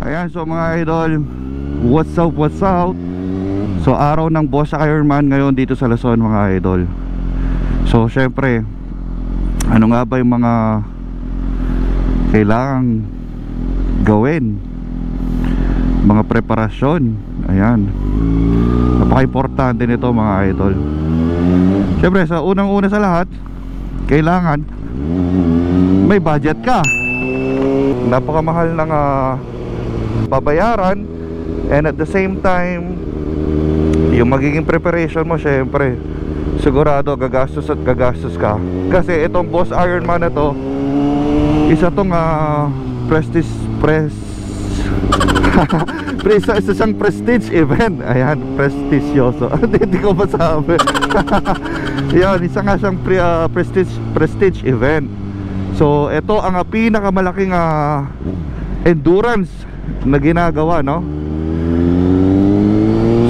Ayan, so mga idol, what's up, what's up? So araw ng Boss Ironman ngayon dito sa Luzon mga idol. So syempre, ano nga ba yung mga kailangang gawin, mga preparasyon? Ayan, napaka-importante nito mga idol. Syempre, sa unang-una sa lahat, kailangan may budget ka. Napakamahal ng babayaran, and at the same time yung magiging preparation mo, syempre sigurado gagastos at gagastos ka. Kasi itong Boss Ironman na to, isa tong isa siyang prestige event. Ayan, prestigyoso. Hindi ko masabi. Yan, isa nga siyang prestige event. So ito ang pinakamalaking endurance na ginagawa, no?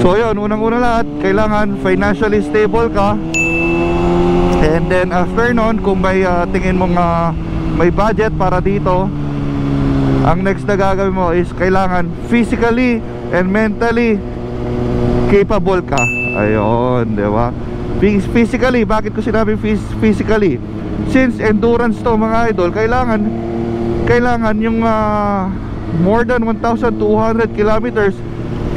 So yun, unang-una lahat, kailangan financially stable ka. And then after nun, kung may tingin mo nga may budget para dito, ang next na gagawin mo is kailangan physically and mentally capable ka. Ayun, di ba? Physically, bakit ko sinabi physically? Since endurance to mga idol, kailangan yung more than 1,200 kilometers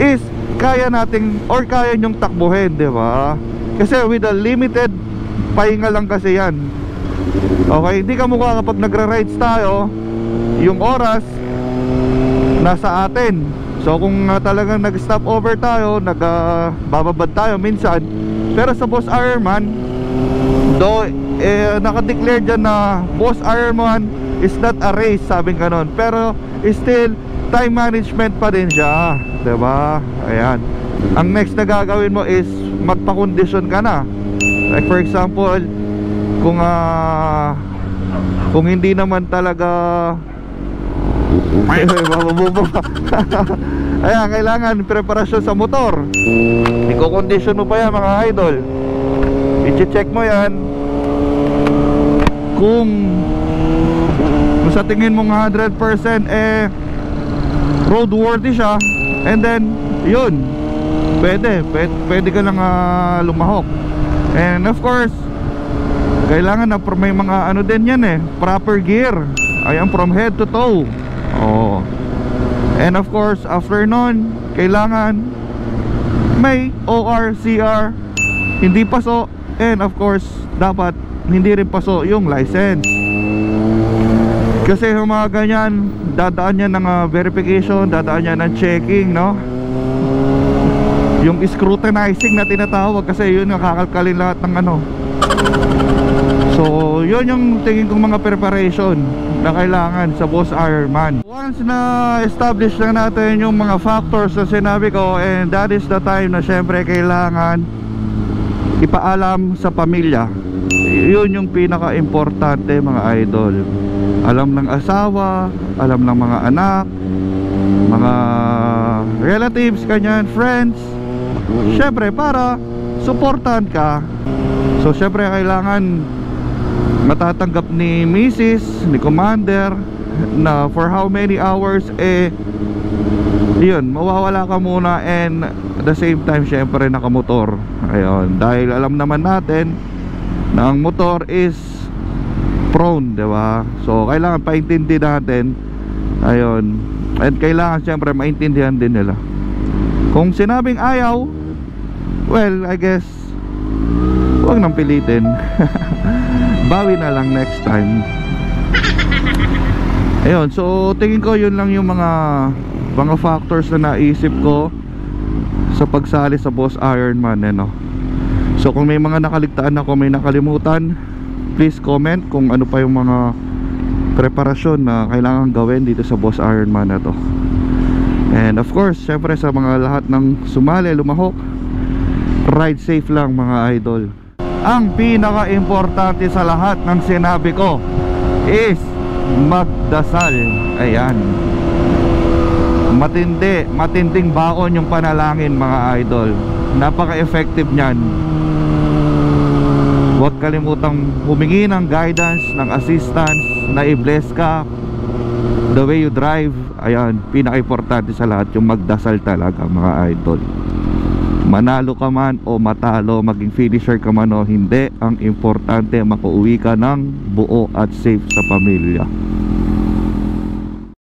is kaya nating or kaya nyong takbuhin, di ba? Kasi with a limited pahinga lang kasi yan. Okay, hindi ka mukha kapag nagra-rides tayo, yung oras nasa atin. So kung talagang nag-stop over tayo, nagbababad tayo minsan. Pero sa Boss Ironman, though naka-declare dyan na Boss Ironman is not a race, sabing ganon, pero still time management pa din siya, diba? Ayan, ang next na gagawin mo is magpa-condition ka na. Like for example, kung hindi naman talaga ayan, kailangan preparasyon sa motor. Iko-condition mo pa yan mga idol. I-check mo yan kung sa tingin mong 100% roadworthy siya, and then yun, pwede ka lang lumahok. And of course, kailangan na may mga ano din yan proper gear. Ayan, from head to toe. Oh. And of course, after nun, kailangan may OR, CR, hindi paso, and of course, dapat hindi rin paso yung license. Kasi yung mga ganyan, dadaan yan ng verification, dadaan yan ng checking, no? Yung scrutinizing na tinatawag, kasi yun yung kakalkalin lahat ng ano. So yun yung tingin kong mga preparation na kailangan sa Boss Ironman. Once na establish na natin yung mga factors na sinabi ko, and that is the time na syempre kailangan ipaalam sa pamilya. Yun yung pinaka-importante mga idol. Alam ng asawa, alam ng mga anak, mga relatives, kanyan, friends, syempre para supportan ka. So syempre kailangan matatanggap ni Mrs., ni Commander na for how many hours yun, mawawala ka muna, and at the same time syempre nakamotor. Ayun, dahil alam naman natin na ang motor is prone, diba? So kailangan paintindi natin. Ayun, and kailangan syempre maintindihan din nila. Kung sinabing ayaw, well, I guess huwag nang pilitin. Bawi na lang next time. Ayun, so tingin ko yun lang yung mga factors na naisip ko sa pagsali sa Boss Ironman, no? So kung may mga nakaligtaan ako, may nakalimutan, please comment kung ano pa yung mga preparasyon na kailangan gawin dito sa Boss Ironman na to. And of course, syempre sa mga lahat ng sumali, lumahok, ride safe lang mga idol. Ang pinaka-importante sa lahat ng sinabi ko is magdasal. Ayan, matinding baon yung panalangin mga idol. Napaka-effective nyan. Huwag kalimutang humingi ng guidance, ng assistance, na i-bless ka the way you drive, ayan, pinaka-importante sa lahat yung magdasal talaga mga idol. Manalo ka man o matalo, maging finisher ka man o hindi, ang importante makauwi ka ng buo at safe sa pamilya.